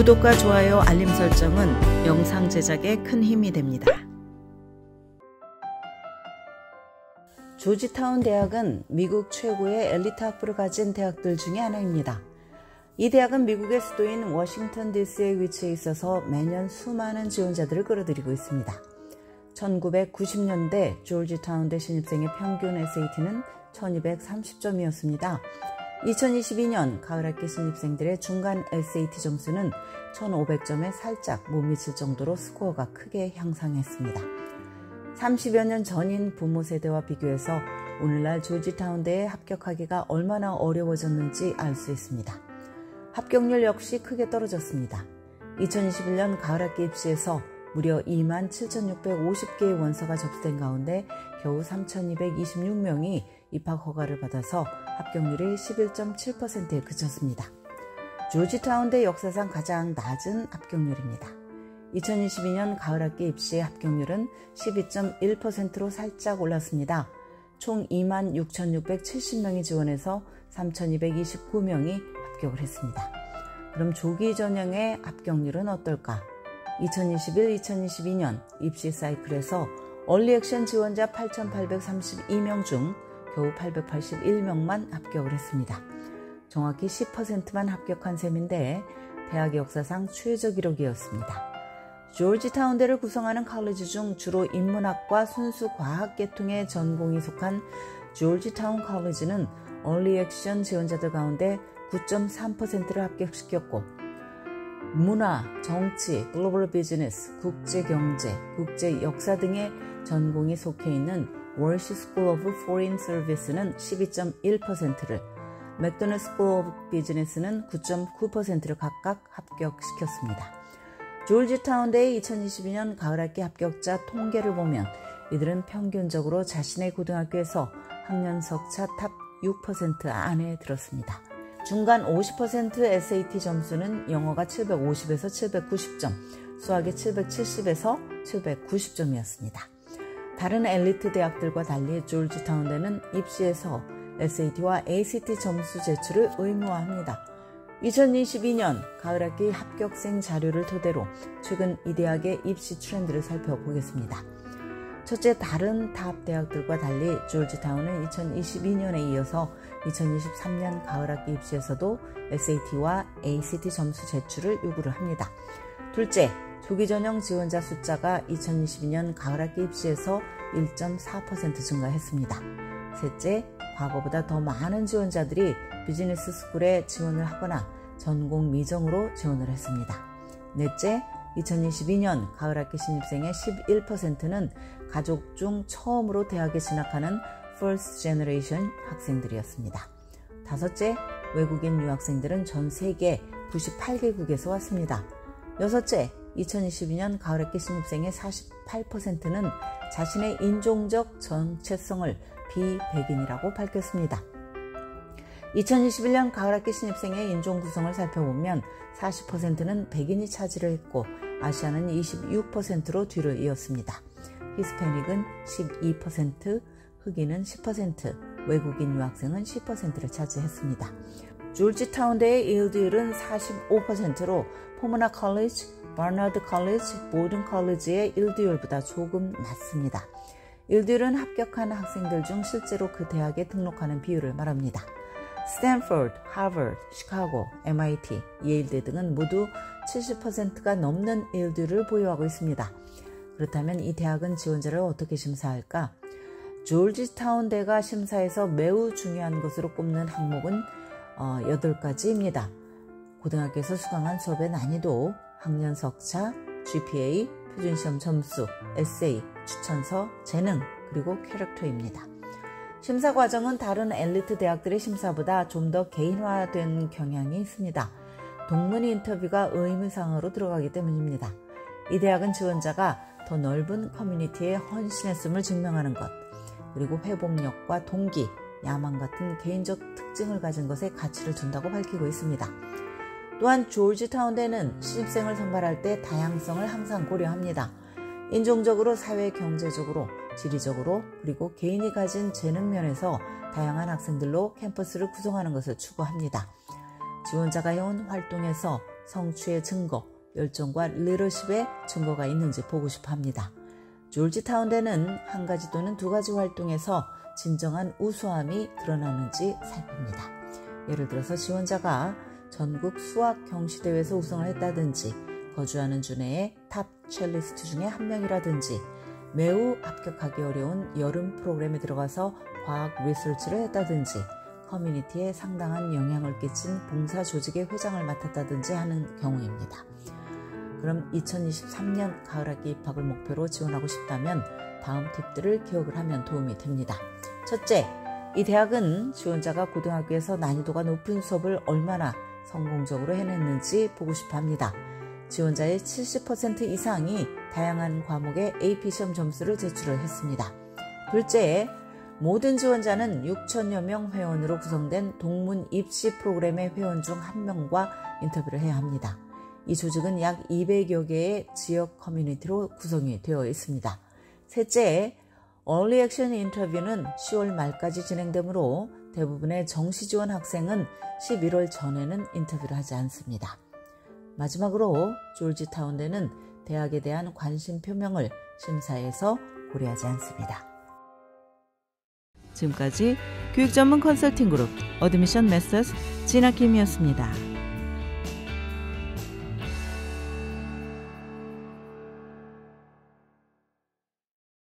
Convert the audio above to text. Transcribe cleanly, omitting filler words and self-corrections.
구독과 좋아요, 알림 설정은 영상 제작에 큰 힘이 됩니다. 조지타운 대학은 미국 최고의 엘리트 학부를 가진 대학들 중에 하나입니다. 이 대학은 미국의 수도인 워싱턴 DC에 위치해 있어서 매년 수많은 지원자들을 끌어들이고 있습니다. 1990년대 조지타운대 신입생의 평균 SAT는 1230점이었습니다. 2022년 가을학기 신입생들의 중간 SAT 점수는 1500점에 살짝 못 미칠 정도로 스코어가 크게 향상했습니다. 30여 년 전인 부모 세대와 비교해서 오늘날 조지타운대에 합격하기가 얼마나 어려워졌는지 알 수 있습니다. 합격률 역시 크게 떨어졌습니다. 2021년 가을학기 입시에서 무려 27,650개의 원서가 접수된 가운데 겨우 3,226명이 입학 허가를 받아서 합격률이 11.7%에 그쳤습니다. 조지타운대 역사상 가장 낮은 합격률입니다. 2022년 가을학기 입시 합격률은 12.1%로 살짝 올랐습니다. 총 26,670명이 지원해서 3,229명이 합격을 했습니다. 그럼 조기 전형의 합격률은 어떨까? 2021-2022년 입시 사이클에서 얼리액션 지원자 8,832명 중 겨우 881명만 합격을 했습니다. 정확히 10%만 합격한 셈인데 대학 역사상 최저 기록이었습니다. 조지타운대를 구성하는 컬리지 중 주로 인문학과 순수 과학 계통의 전공이 속한 조지타운 컬리지는 얼리액션 지원자들 가운데 9.3%를 합격시켰고 문화, 정치, 글로벌 비즈니스, 국제경제, 국제역사 등의 전공이 속해 있는 월시 스쿨 오브 포린 서비스는 12.1%를, 맥도널드 스쿨 오브 비즈니스는 9.9%를 각각 합격시켰습니다. 조지타운대의 2022년 가을학기 합격자 통계를 보면 이들은 평균적으로 자신의 고등학교에서 학년 석차 탑 6% 안에 들었습니다. 중간 50% SAT 점수는 영어가 750에서 790점, 수학이 770에서 790점이었습니다. 다른 엘리트 대학들과 달리 조지타운대는 입시에서 SAT와 ACT 점수 제출을 의무화합니다. 2022년 가을학기 합격생 자료를 토대로 최근 이 대학의 입시 트렌드를 살펴보겠습니다. 첫째, 다른 탑 대학들과 달리 조지타운은 2022년에 이어서 2023년 가을학기 입시에서도 SAT와 ACT 점수 제출을 요구를 합니다. 둘째, 조기 전형 지원자 숫자가 2022년 가을학기 입시에서 1.4% 증가했습니다. 셋째, 과거보다 더 많은 지원자들이 비즈니스 스쿨에 지원을 하거나 전공 미정으로 지원을 했습니다. 넷째, 2022년 가을학기 신입생의 11%는 가족 중 처음으로 대학에 진학하는 First Generation 학생들이었습니다. 다섯째, 외국인 유학생들은 전 세계 98개국에서 왔습니다. 여섯째, 2022년 가을학기 신입생의 48%는 자신의 인종적 정체성을 비백인이라고 밝혔습니다. 2021년 가을학기 신입생의 인종 구성을 살펴보면 40%는 백인이 차지를 했고 아시아는 26%로 뒤를 이었습니다. 히스패닉은 12%, 흑인은 10%, 외국인 유학생은 10%를 차지했습니다. 조지타운대의 일드율은 45%로 포모나 컬리지, 버나드 컬리지, 보든 컬리지의 일드율보다 조금 낮습니다. 일드율은 합격한 학생들 중 실제로 그 대학에 등록하는 비율을 말합니다. 스탠포드, 하버드, 시카고, MIT, 예일대 등은 모두 70%가 넘는 일드율을 보유하고 있습니다. 그렇다면 이 대학은 지원자를 어떻게 심사할까? 조지타운대가 심사에서 매우 중요한 것으로 꼽는 항목은 8가지입니다. 고등학교에서 수강한 수업의 난이도, 학년 석차, GPA, 표준시험 점수, 에세이, 추천서, 재능, 그리고 캐릭터입니다. 심사 과정은 다른 엘리트 대학들의 심사보다 좀 더 개인화된 경향이 있습니다. 동문 인터뷰가 의무사항으로 들어가기 때문입니다. 이 대학은 지원자가 더 넓은 커뮤니티에 헌신했음을 증명하는 것, 그리고 회복력과 동기, 야망 같은 개인적 특징을 가진 것에 가치를 준다고 밝히고 있습니다. 또한 조지타운대는 신입생을 선발할 때 다양성을 항상 고려합니다. 인종적으로, 사회 경제적으로, 지리적으로, 그리고 개인이 가진 재능 면에서 다양한 학생들로 캠퍼스를 구성하는 것을 추구합니다. 지원자가 해온 활동에서 성취의 증거, 열정과 리더십의 증거가 있는지 보고 싶어 합니다. 조지타운대는 한 가지 또는 두 가지 활동에서 진정한 우수함이 드러나는지 살핍니다. 예를 들어서 지원자가 전국 수학 경시대회에서 우승을 했다든지, 거주하는 주 내의 탑 첼리스트 중에 한 명이라든지, 매우 합격하기 어려운 여름 프로그램에 들어가서 과학 리서치를 했다든지, 커뮤니티에 상당한 영향을 끼친 봉사 조직의 회장을 맡았다든지 하는 경우입니다. 그럼 2023년 가을학기 입학을 목표로 지원하고 싶다면 다음 팁들을 기억을 하면 도움이 됩니다. 첫째, 이 대학은 지원자가 고등학교에서 난이도가 높은 수업을 얼마나 성공적으로 해냈는지 보고 싶어 합니다. 지원자의 70% 이상이 다양한 과목의 AP 시험 점수를 제출을 했습니다. 둘째, 모든 지원자는 6천여 명 회원으로 구성된 동문 입시 프로그램의 회원 중 한 명과 인터뷰를 해야 합니다. 이 조직은 약 200여 개의 지역 커뮤니티로 구성이 되어 있습니다. 셋째, 얼리 액션 인터뷰는 10월 말까지 진행되므로 대부분의 정시 지원 학생은 11월 전에는 인터뷰를 하지 않습니다. 마지막으로 조지타운대는 대학에 대한 관심 표명을 심사에서 고려하지 않습니다. 지금까지 교육 전문 컨설팅 그룹 어드미션 메서스 진아킴이었습니다.